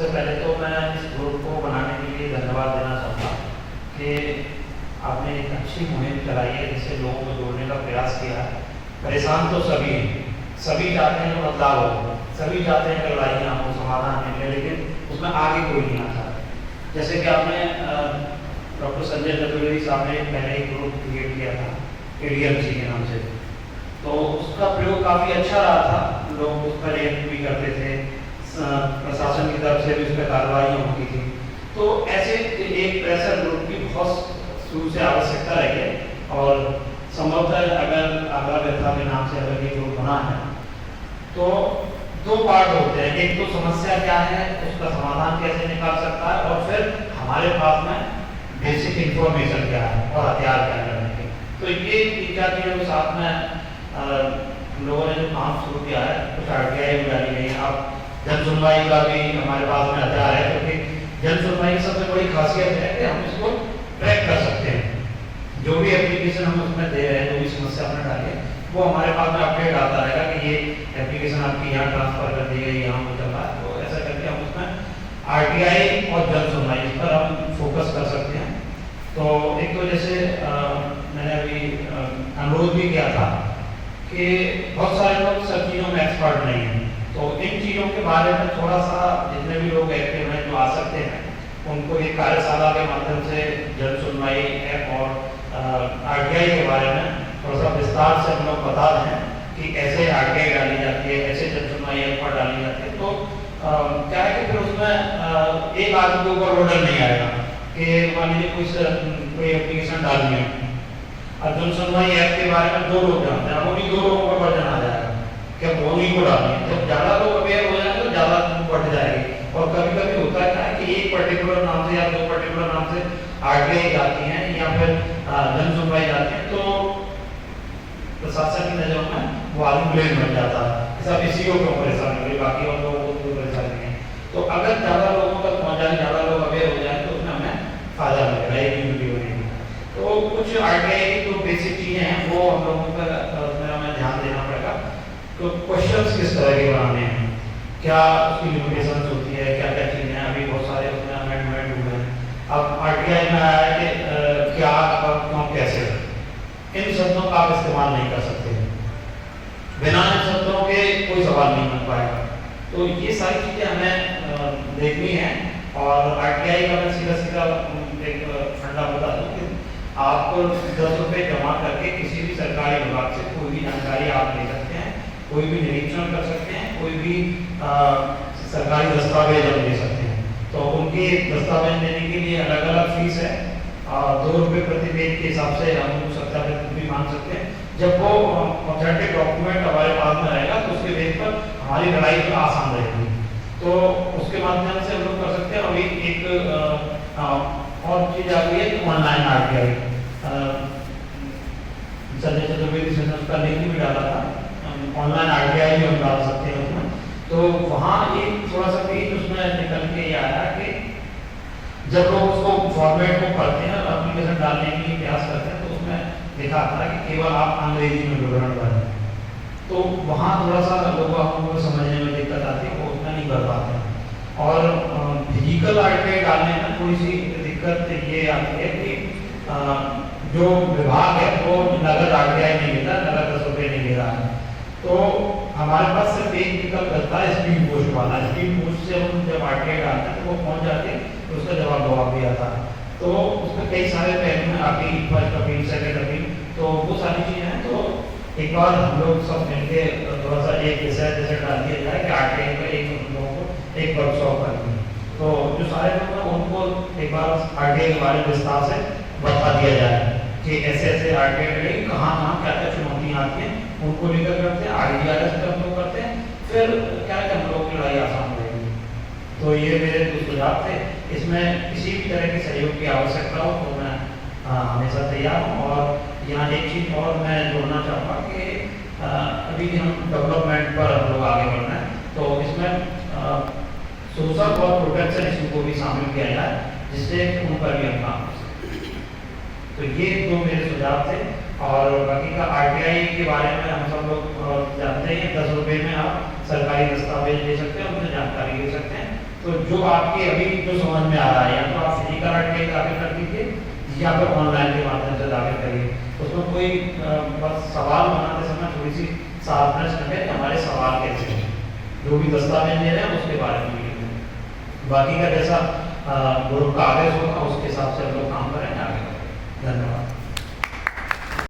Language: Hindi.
सबसे पहले तो मैं इस ग्रुप को बनाने के लिए धन्यवाद देना चाहूँगा कि आपने एक अच्छी मुहिम चलाई है, जिससे लोगों को जोड़ने का प्रयास किया है। परेशान तो सभी हैं, सभी चाहते हैं कि बदलाव हो, सभी चाहते हैं कि लड़ाइयाँ हो, समाधान मिले, लेकिन उसमें आगे कोई नहीं आता। जैसे कि आपने डॉक्टर संजय चतुर्वेदी साहब ने पहले एक ग्रुप क्रिएट किया था ADMC के नाम से, तो उसका प्रयोग काफ़ी अच्छा रहा था। लोग उस पर रिएक्ट भी करते थे, प्रशासन की तरफ से भी उस पर कार्रवाई होती थी। तो ऐसे एक प्रेशर ग्रुप की बहुत शुरू से आवश्यकता रही है, और संभवतः अगर आगरा व्यथा के नाम से अगर ये ग्रुप बना है तो दो पार्ट होते हैं। एक तो समस्या क्या है, उसका समाधान कैसे निकाल सकता है, और फिर हमारे पास में बेसिक इंफॉर्मेशन क्या है और हथियार क्या करने के। तो ये तीन चार चीज़ों के साथ में लोगों ने जो काम शुरू किया है, कुछ RTI भी डाली गई है। अब जन सुनवाई का भी हमारे पास में हथियार है, क्योंकि जन सुनवाई की सबसे बड़ी खासियत है कि हम इसको ट्रैक कर सकते हैं। जो भी एप्लीकेशन हम उसमें दे रहे हैं, जो भी समस्या अपने डालिए, वो हमारे पास में अपडेट आता रहेगा कि ये एप्लीकेशन आपकी यहाँ ट्रांसफर कर दी गई, यहाँ पर चल रहा है। तो ऐसा करके हम उसमें RTI और जन सुनवाई इस पर हम फोकस कर सकते हैं। तो एक तो जैसे मैंने अभी अनुरोध भी किया था कि बहुत सारे लोग सब चीज़ों में एक्सपर्ट नहीं हैं, तो इन चीज़ों के बारे में थोड़ा सा जितने भी लोग एक्टिव हैं, जो आ सकते हैं, उनको एक कार्यशाला के माध्यम से जन सुनवाई ऐप और RTI के बारे में थोड़ा सा विस्तार से हम लोग बता दें कि ऐसे RTI डाली जाती है, ऐसे जन सुनवाई ऐप पर डाली जाती है। तो क्या है कि फिर उसमें एक आदमी के ऊपर लोडर नहीं आएगा कि मान लीजिए कोई एप्लीकेशन डालनी है, अब जन सुनवाई ऐप के बारे में 2 लोग जानते हैं, अब उन्हीं 2 लोगों का वर्जन आ जाएगा कि अब उन्हीं को डालनी है। तो ज़्यादा लोग अवेयर हो जाएंगे तो ज़्यादा बढ़ जाएगी। और कभी कभी होता है कि एक पर्टिकुलर नाम से या 2 पर्टिकुलर नाम से RTI जाती हैं या फिर जन सुनवाई जाती है, तो प्रशासन की नज़रों में वो आदमी ब्लेम बन जाता है, सब इसी को क्यों परेशान करें, बाकी और लोगों को क्यों परेशान करें। तो अगर ज़्यादा लोगों तक पहुँच जाए, ज़्यादा लोग अवेयर हो जाए, तो उसमें हमें फ़ायदा मिलेगा, एक वीडियो बनेगी। तो कुछ RTI की जो बेसिक चीज़ें हैं वो हम लोगों पर हमें ध्यान देना पड़ेगा। तो क्वेश्चंस किस तरह के बनाने हैं, क्या उसकी लिमिटेशंस होती है, क्या क्या चीज़ें हैं, अभी बहुत सारे उसमें अमेंडमेंट हुए हैं। अब RTI में आया है कि क्या, कब, क्यों, कैसे, इन शब्दों का आप इस्तेमाल नहीं कर सकते, बिना इन शब्दों के कोई सवाल नहीं बन पाएगा। तो ये सारी चीज़ें हमें देखनी है। और RTI का मैं सीधा सीधा एक फंडा बता दूँ कि आप 10 रुपये जमा करके किसी भी सरकारी विभाग से कोई भी जानकारी आप ले सकते हैं, कोई भी निरीक्षण कर सकते हैं, कोई भी सरकारी दस्तावेज हम ले सकते हैं। तो उनके दस्तावेज लेने के लिए अलग अलग फीस है, 2 रुपये प्रति पेज के हिसाब से हम सत्यापित भी मांग सकते हैं। जब वो ऑथेंटिक डॉक्यूमेंट हमारे पास में रहेगा तो उसके बेस पर हमारी लड़ाई तो आसान रहेगी। तो उसके माध्यम से हम लोग कर सकते हैं। अभी एक और चीज़ आ गई है कि ऑनलाइन RTI, संजय चतुर्वेदी से उसका लिंक भी डाला था, ऑनलाइन RTI भी हम डाल सकते हैं उसमें। तो वहाँ एक थोड़ा सा पेज उसमें निकल के ये आया कि जब लोग उसको फॉर्मेट को पढ़ते हैं और एप्लीकेशन डालने के लिए प्रयास करते हैं, तो उसमें लिखा था कि केवल आप अंग्रेजी में विवरण भरें। तो वहाँ थोड़ा सा लोगों को समझने में दिक्कत आती है, वो उतना नहीं कर पाते हैं। और फिजिकल RTI डालने में थोड़ी सी दिक्कत ये आती है कि जो विभाग है वो नगद RTI नहीं लेता, नगद 10 रुपये नहीं ले रहा है। तो हमारे पास सिर्फ एक विकल्प रहता है, स्पीड पोस्ट वाला। स्पीड पोस्ट से हम जब RTI डालते हैं तो वो पहुँच जाते हैं, तो उसका जवाब भी आता है। तो उसमें कई सारे पहलू हैं, appeal, first appeal, second appeal, तो वो सारी चीज़ें हैं। तो एक बार हम लोग सब मिलके थोड़ा सा एक विषय जैसे डाल दिया जाए कि RTI पर एक लोगों को एक वर्कशॉप करनी है, तो जो सारे लोग हैं उनको एक बार RTI के बारे में विस्तार से बता दिया जाए कि ऐसे ऐसे RTI डलेगी, कहाँ कहाँ क्या क्या चुनौतियाँ आती हैं, उनको लेकर करते हैं। RDRS पर हम लोग करते हैं, फिर क्या क्या हम लोग की लड़ाई आसान रहेगी। तो ये मेरे 2 सुझाव थे। इसमें किसी भी तरह के सहयोग की आवश्यकता हो तो मैं हमेशा तैयार हूँ। और यहाँ एक चीज़ और मैं जोड़ना चाहूँगा कि अभी हम डेवलपमेंट पर हम लोग आगे बढ़ना है, तो इसमें सोशल और प्रोटेक्शन इशू को भी शामिल किया जाए, जिससे उन पर भी हम काम कर सकते। तो ये 2 मेरे सुझाव थे। और बाकी का RTI के बारे में हम सब लोग जानते हैं, 10 रुपये में आप सरकारी दस्तावेज ले सकते हैं, उनसे जानकारी ले सकते हैं। तो जो आपके अभी जो समझ में आ रहा है, या तो आप फिजिकल अटैक दाखिल कर दीजिए या फिर ऑनलाइन के माध्यम से दाखिल करिए। उसमें कोई बस सवाल बनाते समय थोड़ी सी सावधानी रखें कि हमारे सवाल कैसे हैं, जो भी दस्तावेज दे रहे हैं उसके बारे में लिख दें। बाकी का जैसा ग्रुप का आदेश होगा उसके हिसाब से हम लोग काम करेंगे आगे। धन्यवाद।